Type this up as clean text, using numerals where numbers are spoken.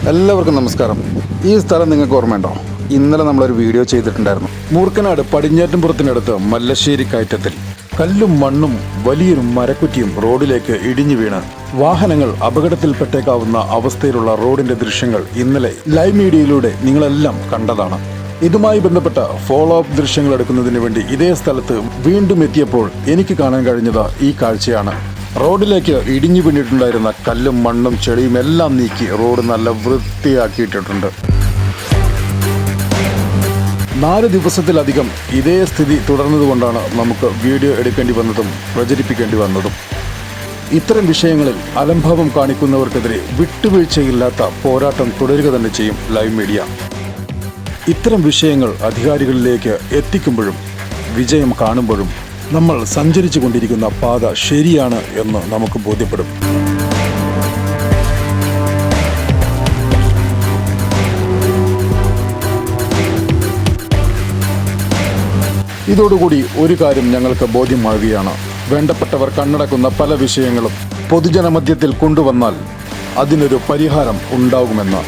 എല്ലാവർക്കും നമസ്കാരം. ഈ സ്ഥലം നിങ്ങൾക്ക് ഓർമ്മയുണ്ടോ? ഇന്നലെ നമ്മളൊരു വീഡിയോ ചെയ്തിട്ടുണ്ടായിരുന്നു. മൂർക്കനാട് പടിഞ്ഞാറ്റുംപുറത്തിനടുത്ത് മല്ലശ്ശേരി കയറ്റത്തിൽ കല്ലും മണ്ണും വലിയൊരു മരക്കുറ്റിയും റോഡിലേക്ക് ഇടിഞ്ഞു വീണ് വാഹനങ്ങൾ അപകടത്തിൽപ്പെട്ടേക്കാവുന്ന അവസ്ഥയിലുള്ള റോഡിന്റെ ദൃശ്യങ്ങൾ ഇന്നലെ ലൈവ് മീഡിയയിലൂടെ നിങ്ങളെല്ലാം കണ്ടതാണ്. ഇതുമായി ബന്ധപ്പെട്ട ഫോളോ അപ്പ് ദൃശ്യങ്ങൾ എടുക്കുന്നതിന് വേണ്ടി ഇതേ സ്ഥലത്ത് വീണ്ടും എത്തിയപ്പോൾ എനിക്ക് കാണാൻ കഴിഞ്ഞത് ഈ കാഴ്ചയാണ്. റോഡിലേക്ക് ഇടിഞ്ഞു വീണിട്ടുണ്ടായിരുന്ന കല്ലും മണ്ണും ചെളിയും എല്ലാം നീക്കി റോഡ് നല്ല വൃത്തിയാക്കിയിട്ടിട്ടുണ്ട്. 4 ദിവസത്തിലധികം ഇതേ സ്ഥിതി തുടർന്നതുകൊണ്ടാണ് നമുക്ക് വീഡിയോ എടുക്കേണ്ടി വന്നതും പ്രചരിപ്പിക്കേണ്ടി വന്നതും. ഇത്തരം വിഷയങ്ങളിൽ അലംഭാവം കാണിക്കുന്നവർക്കെതിരെ വിട്ടുവീഴ്ചയില്ലാത്ത പോരാട്ടം തുടരുക തന്നെ ചെയ്യും ലൈവ് മീഡിയ. ഇത്തരം വിഷയങ്ങൾ അധികാരികളിലേക്ക് എത്തിക്കുമ്പോഴും വിജയം കാണുമ്പോഴും നമ്മൾ സഞ്ചരിച്ചു കൊണ്ടിരിക്കുന്ന പാത ശരിയാണ് എന്ന് നമുക്ക് ബോധ്യപ്പെടും. ഇതോടുകൂടി ഒരു കാര്യം ഞങ്ങൾക്ക് ബോധ്യമാവുകയാണ്. വേണ്ടപ്പെട്ടവർ കണ്ണടക്കുന്ന പല വിഷയങ്ങളും പൊതുജനമധ്യത്തിൽ കൊണ്ടുവന്നാൽ അതിനൊരു പരിഹാരം ഉണ്ടാകുമെന്ന്.